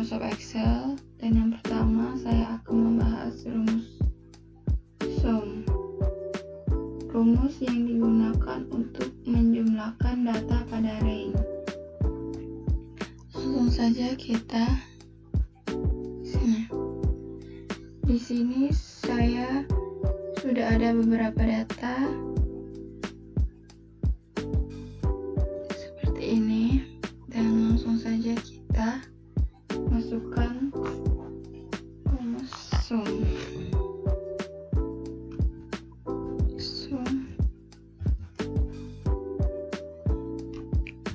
Microsoft Excel, dan yang pertama saya akan membahas rumus SUM. Rumus yang digunakan untuk menjumlahkan data pada range. Langsung saja kita di sini saya sudah ada beberapa data seperti ini, dan langsung saja kita masukkan rumus SUM.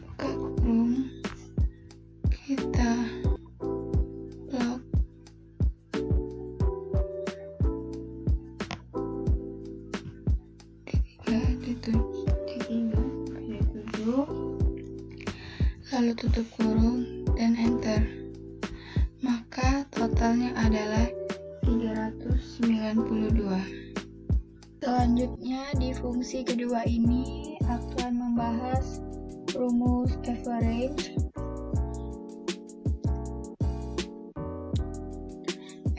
Buka kurung, kita log D3, lalu tutup kurung dan enter. Maka totalnya adalah 392. Selanjutnya di fungsi kedua ini akan membahas rumus average.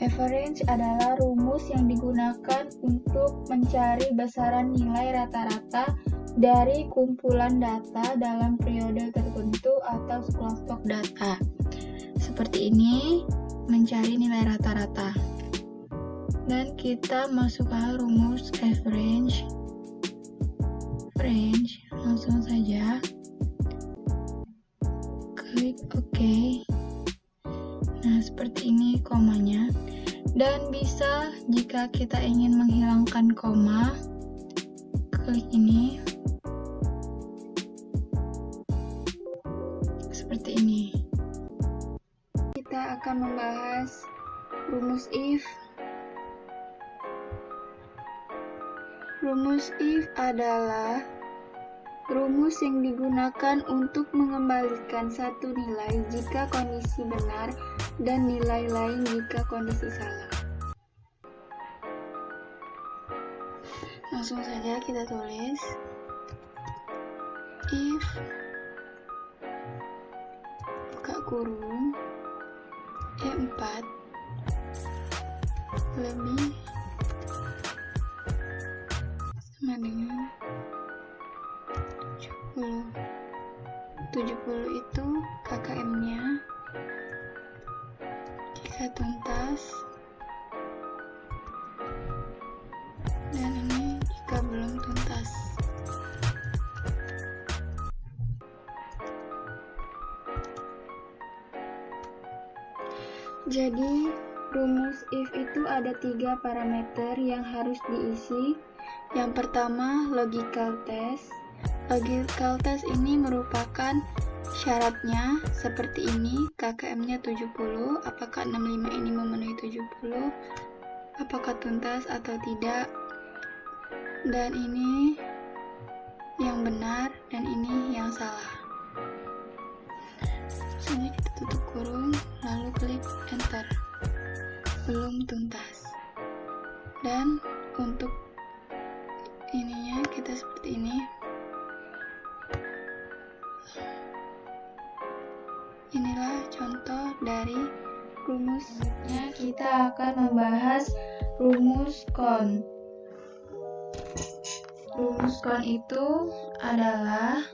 Average adalah rumus yang digunakan untuk mencari besaran nilai rata-rata dari kumpulan data dalam periode tertentu atau sekelompok data. Seperti ini, mencari nilai rata-rata. Dan kita masukkan rumus average. Langsung saja klik OK. Nah, seperti ini komanya. Dan bisa jika kita ingin menghilangkan koma, klik ini. Seperti ini. Kita akan membahas rumus if. Rumus if adalah rumus yang digunakan untuk mengembalikan satu nilai jika kondisi benar dan nilai lain jika kondisi salah. Langsung saja kita tulis if buka kurung E4 lebih sama dengan 70 itu KKM-nya. Jika tuntas, dan ini jika belum tuntas. Jadi rumus if itu ada 3 parameter yang harus diisi. Yang pertama, logical test. Logical test ini merupakan syaratnya seperti ini, KKM-nya 70, apakah 65 ini memenuhi 70, apakah tuntas atau tidak, dan ini yang benar dan ini yang salah. Selanjutnya kita tutup kurung, lalu klik enter. Belum tuntas. Dan untuk ininya kita seperti ini. Inilah contoh dari rumusnya. Kita akan membahas rumus CON. Rumus CON itu adalah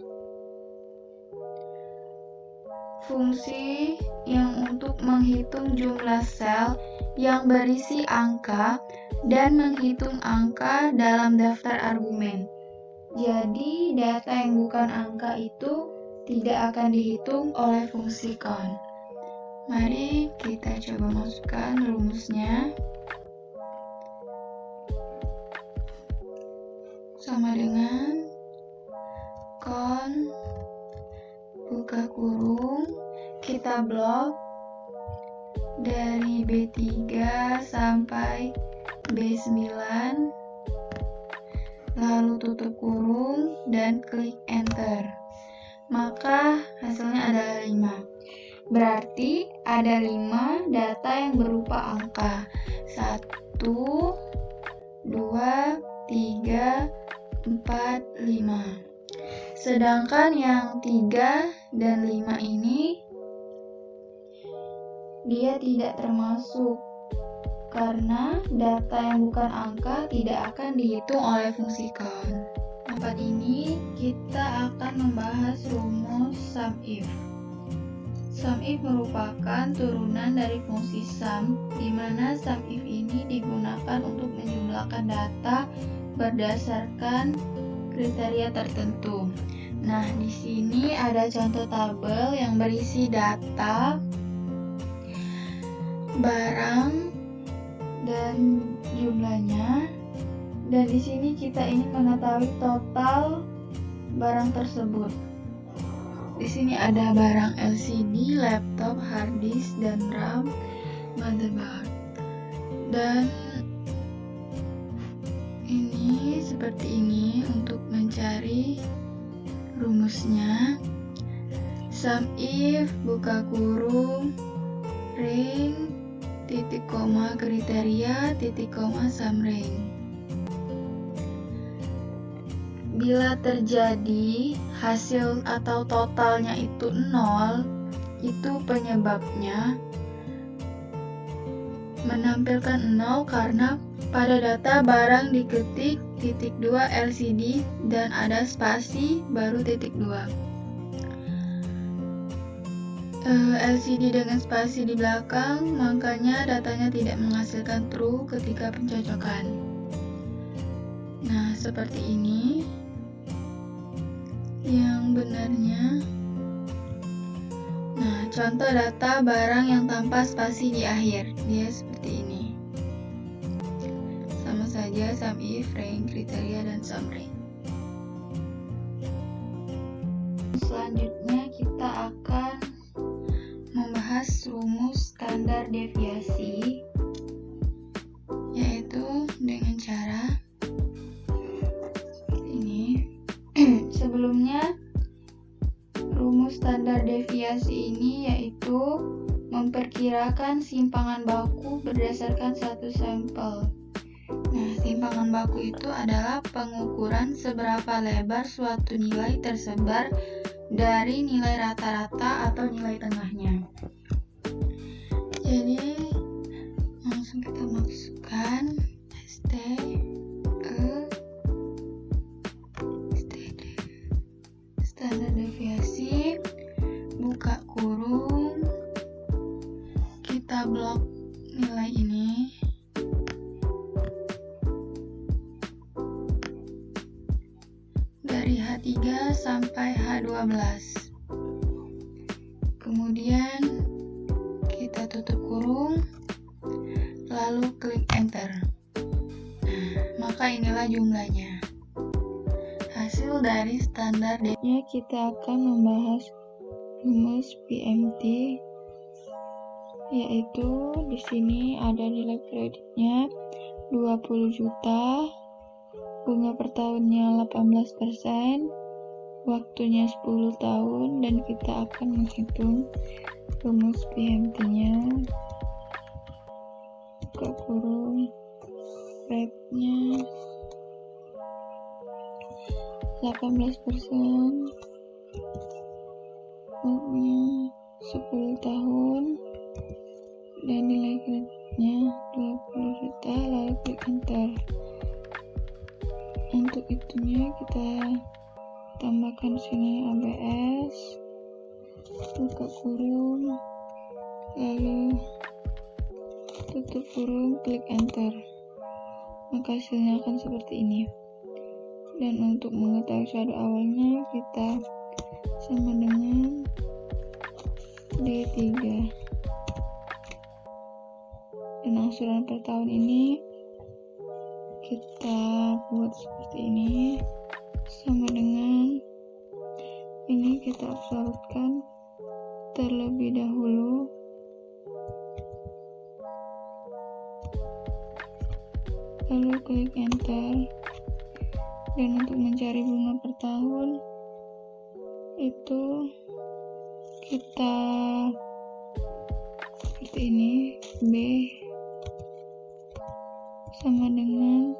fungsi yang untuk menghitung jumlah sel yang berisi angka dan menghitung angka dalam daftar argumen. Jadi data yang bukan angka itu tidak akan dihitung oleh fungsi CON. Mari kita coba masukkan rumusnya. Sama dengan CON buka kurung, kita blok dari B3 sampai B9, lalu tutup kurung dan klik enter. Maka hasilnya adalah 5. Berarti ada 5 data yang berupa angka 1, 2, 3, 4, 5. Sedangkan yang 3 dan 5 ini dia tidak termasuk, karena data yang bukan angka tidak akan dihitung oleh fungsi count. Tempat ini kita akan membahas rumus SUMIF. SUMIF merupakan turunan dari fungsi sum, di mana SUMIF ini digunakan untuk menjumlahkan data berdasarkan kriteria tertentu. Nah, di sini ada contoh tabel yang berisi data, barang, dan jumlahnya. Dan di sini kita ingin mengetahui total barang tersebut. Di sini ada barang LCD, laptop, hard disk, dan RAM, motherboard. Dan ini seperti ini untuk mencari rumusnya. SUMIF buka kurung range titik koma kriteria titik koma sum range. Bila terjadi hasil atau totalnya itu 0, itu penyebabnya menampilkan 0 karena pada data barang diketik titik 2 LCD dan ada spasi baru titik 2. LCD dengan spasi di belakang, makanya datanya tidak menghasilkan true ketika pencocokan. Nah, seperti ini yang benarnya. Nah, contoh data barang yang tanpa spasi di akhir, dia seperti ini. Sama saja SUMIF, range, kriteria, dan sum range. Selanjutnya kita akan membahas rumus standar deviasi, yaitu dengan cara seperti ini. Sebelumnya, rumus standar deviasi ini yaitu memperkirakan simpangan baku berdasarkan satu sampel. Nah, simpangan baku itu adalah pengukuran seberapa lebar suatu nilai tersebar dari nilai rata-rata atau nilai tengahnya. Jadi, langsung kita masukkan standar deviasi, buka kurung, kita blok nilai ini. Dari H3 sampai H12. Kemudian kita tutup kurung, lalu klik enter. Nah, maka inilah jumlahnya. Hasil dari standar deviasinya, kita akan membahas rumus PMT, yaitu di sini ada nilai kreditnya 20 juta, bunga per tahunnya 18%, waktunya 10 tahun, dan kita akan menghitung rumus PMT-nya. Buka kurung, rate-nya 18%, waktunya 10 tahun, dan nilai kreditnya 20 juta, lalu klik enter. Untuk itunya kita tambahkan sini ABS, buka kurung, lalu tutup kurung, klik enter. Maka hasilnya akan seperti ini. Dan untuk mengetahui saldo awalnya, kita sama dengan D3. Dan angsuran per tahun ini kita buat seperti ini, sama dengan ini kita absolutkan terlebih dahulu. Lalu klik enter. Dan untuk mencari bunga per tahun itu kita seperti ini, B sama dengan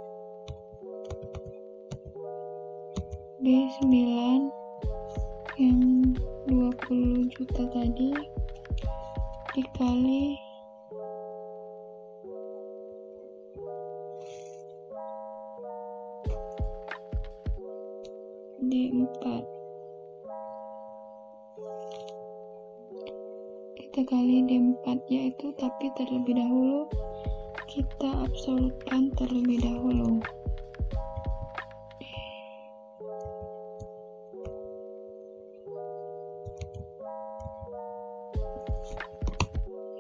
B9 yang 20 juta tadi, dikali D4. Kita kali D4 yaitu, tapi terlebih dahulu kita absolutkan terlebih dahulu.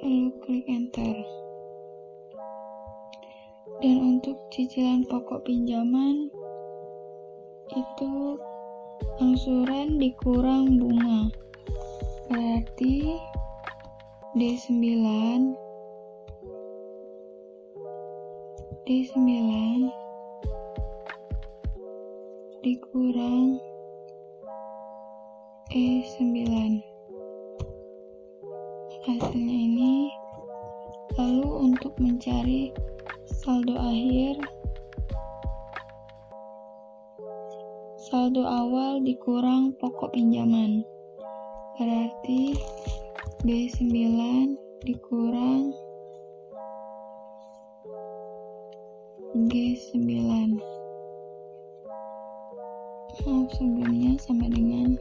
Lalu klik enter. Dan untuk cicilan pokok pinjaman itu angsuran dikurang bunga, berarti D9 dikurang E9, hasilnya ini. Lalu untuk mencari saldo akhir, saldo awal dikurang pokok pinjaman, berarti B9 dikurang G9. Sebelumnya sama dengan,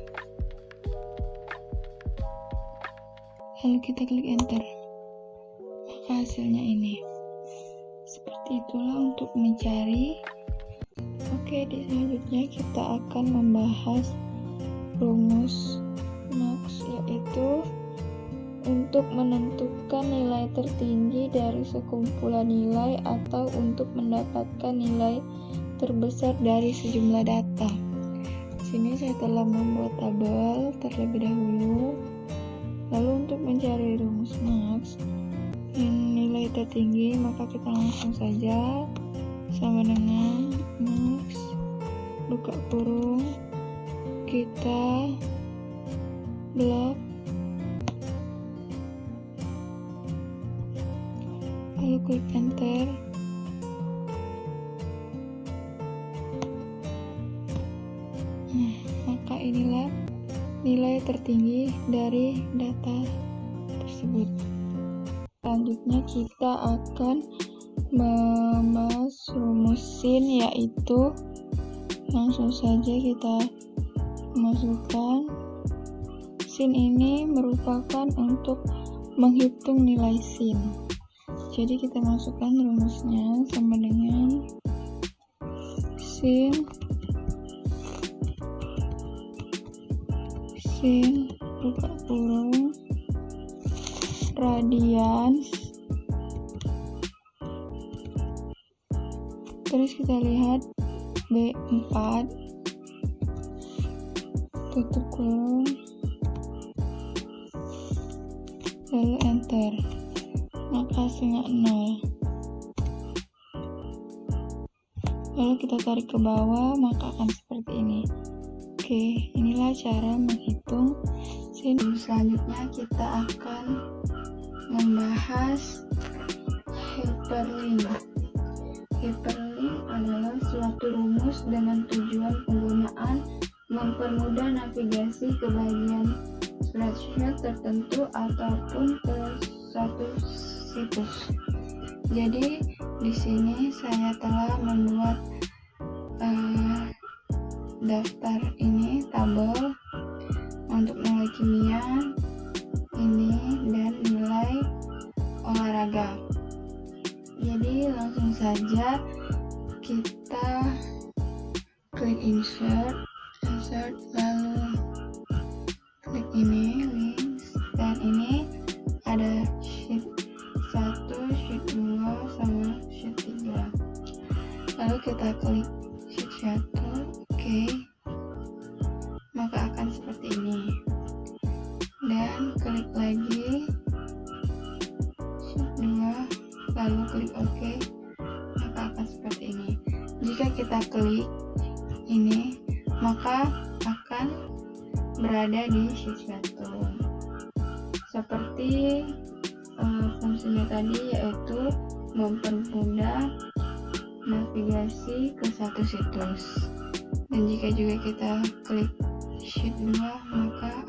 lalu kita klik enter, maka hasilnya ini. Seperti itulah untuk mencari. Oke, di selanjutnya kita akan membahas rumus max, yaitu untuk menentukan nilai tertinggi dari sekumpulan nilai atau untuk mendapatkan nilai terbesar dari sejumlah data. Di sini saya telah membuat tabel terlebih dahulu. Lalu untuk mencari rumus max nilai tertinggi, maka kita langsung saja sama dengan max buka kurung, kita blok, lalu klik enter. Maka inilah nilai tertinggi dari data tersebut. Selanjutnya kita akan membahas rumus sin, yaitu langsung saja kita masukkan. Sin ini merupakan untuk menghitung nilai sin. Jadi kita masukkan rumusnya sama dengan sin buka kurung radians, terus kita lihat B4 tutup kurung, lalu enter, maka hasilnya 0. Lalu kita tarik ke bawah, maka akan seperti ini. Oke, inilah cara menghitung sin. Selanjutnya kita akan membahas hyperlink. Hyperlink adalah suatu rumus dengan tujuan penggunaan mempermudah navigasi ke bagian spreadsheet tertentu ataupun ke suatu situs. Jadi di sini saya telah membuat daftar ini, tabel untuk nilai kimia ini dan nilai olahraga. Jadi langsung saja kita klik insert lalu klik ini links, dan ini ada sheet 1, sheet 2 sama sheet 3. Lalu kita klik sheet 1, oke, maka akan seperti ini. Dan klik lagi sheet 2, lalu klik OK, maka akan seperti ini. Jika kita klik ini, maka akan berada di sheet 1 seperti fungsinya tadi, yaitu mempermudah navigasi ke satu situs. Dan jika juga kita klik sheet 2, maka